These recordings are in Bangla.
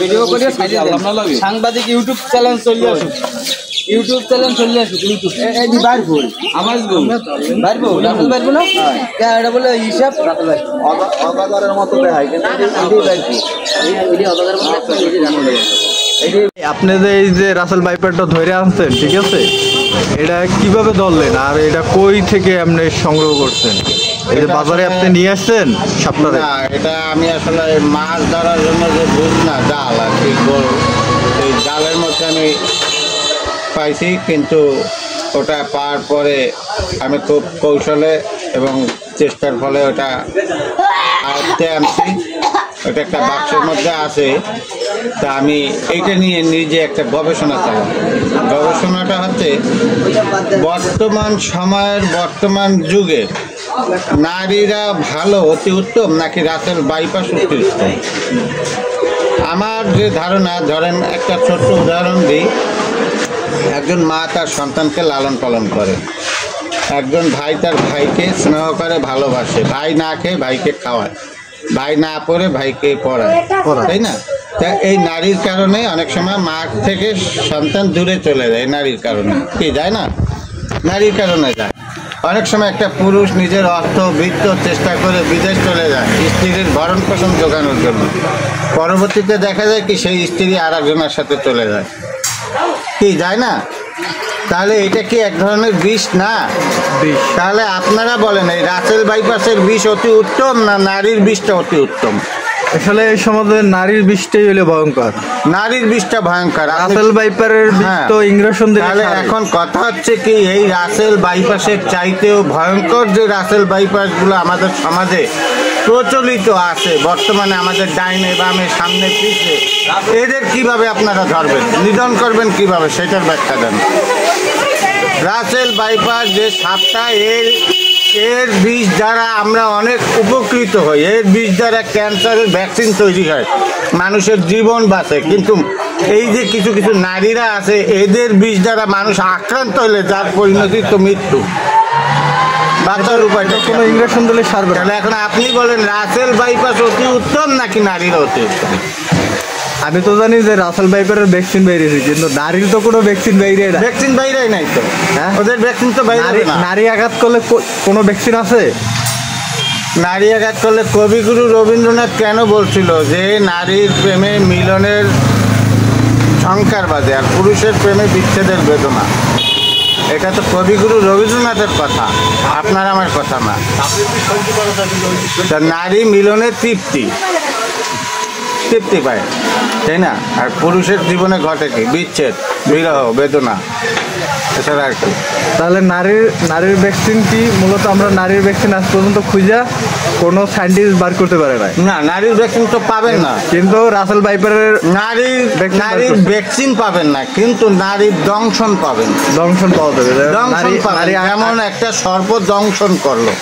ভিডিও করে সাংবাদিক ইউটিউব চ্যানেল চলে আসুক, ইউটিউব চ্যানেল চলে আসুক, ইউটিউব বাইরবো আমার বাইরবো রাসেল বাইরবো না এটা বলে হিসাব অগাদারের মতো দেখায় কিন্তু আপনি যে এই যে রাসেল ভাইপারটা ধরে আনছেন, ঠিক আছে, এটা কিভাবে ধরলেন আর এটা কই থেকে আপনি সংগ্রহ করছেন? এই যে বাজারে আপনি নিয়ে আসছেন সপ্তাহে? না, এটা আমি আসলে মাছ ধরার জন্য যে বুঝ না জাল আর কি বল, এই জালের মধ্যে আমি পাইছি, কিন্তু ওটা পাওয়ার পরে আমি খুব কৌশলে এবং চেষ্টার ফলে ওটা আয়ত্তে আনছি। ওটা একটা বাক্সের মধ্যে আছে। তা আমি এইটা নিয়ে নিজে একটা গবেষণা চালাম। গবেষণাটা হচ্ছে বর্তমান সময়ের বর্তমান যুগে নারীরা ভালো অতি উত্তম নাকি রাসেল বাইপাস অতি উত্তম। আমার যে ধারণা, ধরেন একটা ছোট্ট উদাহরণ দিই, একজন মা তার সন্তানকে লালন পালন করে, একজন ভাই তার ভাইকে স্নেহ করে ভালোবাসে, ভাই না খেয়ে ভাইকে খাওয়ায়, ভাই না পড়ে ভাইকে পড়ায়, তাই না? তা এই নারীর কারণে অনেক সময় মা থেকে সন্তান দূরে চলে যায়, নারীর কারণে কি যায় না, নারীর কারণে যায়। অনেক সময় একটা পুরুষ নিজের অর্থ বৃত্ত চেষ্টা করে বিদেশ চলে যায় স্ত্রীর ভরণ পোষণ জোগানোর জন্য, পরবর্তীতে দেখা যায় কি সেই স্ত্রী আর একজনের সাথে চলে যায়, কি যায় না? তাহলে এটা কি এক ধরনের বিষ না? বিষ। তাহলে আপনারা বলেন এই রাসেল বাইপাসের বিষ অতি উত্তম না নারীর বিষটা অতি উত্তম? আসলে এই সমাজে নারীর বিষটাই হলো ভয়ঙ্কর, নারীর বিষটা ভয়ঙ্কর। রাসেল বাইপারের বিষ তো ইনজেকশন দিলে। তাহলে এখন কথা হচ্ছে কি, এই রাসেল বাইপাসের চাইতেও ভয়ঙ্কর যে রাসেল বাইপাসগুলো আমাদের সমাজে প্রচলিত আছে বর্তমানে, আমাদের ডাইনে বামে সামনে পিছে, এদের কিভাবে আপনারা ধরবেন, নিধন করবেন কিভাবে, সেটার ব্যাখ্যা দেন। রাসেল বাইপাস যে সাপটা, এর বিষ দ্বারা আমরা অনেক উপকৃত হই, এর বিষ দ্বারা ক্যান্সারের ভ্যাকসিন তৈরি হয়, মানুষের জীবন বাঁচে। কিন্তু এই যে কিছু কিছু নারীরা আছে, এদের বিষ দ্বারা মানুষ আক্রান্ত হলে যার পরিণতি তো মৃত্যু, বাঁচার উপায়টা কোনো ইনজেকশন দিলে সারবে। তাহলে এখন আপনি বলেন রাসেল বাইপাস অতি উত্তম নাকি নারীর অতি উত্তম? আমি তো জানি যে রাসেল বাইপারের ভ্যাকসিন বেরিয়েছে, কিন্তু নারীর তো কোনো ভ্যাকসিন বাইরে না। ভ্যাকসিন বাইরে নাই তো, ওদের ভ্যাকসিন তো বাইরে না। নারী আঘাত করলে কোনো ভ্যাকসিন আছে? নারী আঘাত করলে কবিগুরু রবীন্দ্রনাথ কেন বলছিল যে নারীর প্রেমে মিলনের সংকার বাজে আর পুরুষের প্রেমে বিচ্ছেদের বেদনা? এটা তো কবিগুরু রবীন্দ্রনাথের কথা, আপনার আমার কথা না। নারী মিলনের তৃপ্তি পায়, তাই না? আর পুরুষের জীবনে ঘটে কি বিচ্ছেদ, বিরহ, বেদনা, এছাড়া আর কি। তাহলে নারীর ভ্যাকসিন কি মূলত আমরা নারীর ভ্যাকসিন আজ পর্যন্ত খুঁজা কোনো সায়েন্টিস্ট বার করতে পারে না। নারীর ভ্যাকসিন তো পাবেন না, কিন্তু রাসেল বাইপারের নারীর ভ্যাকসিন পাবেন না, কিন্তু নারীর দংশন পাবেন। দংশন পাওয়া যাবে, যেমন একটা সর্প দংশন করলো,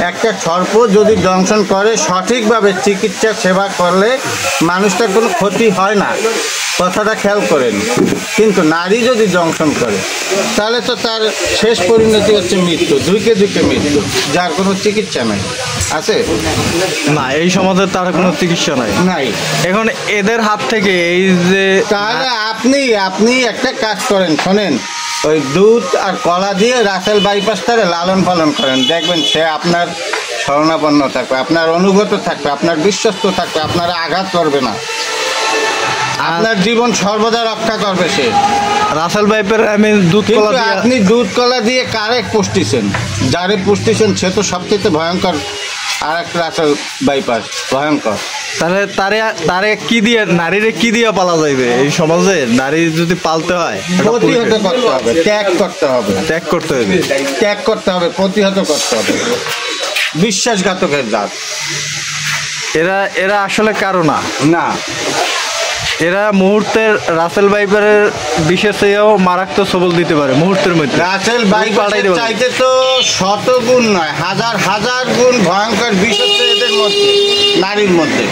একটা সর্প যদি দংশন করে সঠিকভাবে চিকিৎসা সেবা করলে মানুষটার কোনো ক্ষতি হয় না, কথাটা খেয়াল করেন। কিন্তু নারী যদি দংশন করে তাহলে তো তার শেষ পরিণতি হচ্ছে মৃত্যু, দুইকে মৃত্যু, যার কোনো চিকিৎসা নাই। আছে না, এই সমাজে তার কোনো চিকিৎসা নাই। এখন এদের হাত থেকে এই যে, তাহলে আপনি একটা কাজ করেন, শোনেন, ওই দুধ আর কলা দিয়ে রাসেল বাইপাসটারে লালন পালন করেন, দেখবেন সে আপনার শরণাপন্ন থাকবে, আপনার অনুগত থাকবে, আপনার বিশ্বস্ত থাকবে, আপনারা আঘাত করবে না, আপনার জীবন সর্বদা রক্ষা করবে সে। রাসেল বাইপার আমি আপনি দুধ কলা দিয়ে কারে পুষ্টিছেন, যারে পুষ্টিছেন সে তো সবচেয়ে ভয়ঙ্কর আর একটা রাসেল বাইপাস, ভয়ঙ্কর। তাহলে তারে কি দিয়ে, নারীরে কি দিয়ে পালা যাইবে এই সমাজে? নারী যদি পালতে হয় প্রতিহত করতে হবে, ত্যাগ করতে হবে, প্রতিহত করতে হবে বিশ্বাসঘাতকের জাত। এরা আসলে কারো না, এরা মুহূর্তের রাসেল বাইপারের বিশেষ চেয়েও মারাত্মক সবল দিতে পারে মুহূর্তের মধ্যে। রাসেল বাইপারের চাইতে তো শত গুণ নয়, হাজার গুণ ভয়ঙ্কর বিষ হচ্ছে এদের মধ্যে, নারীর মধ্যে।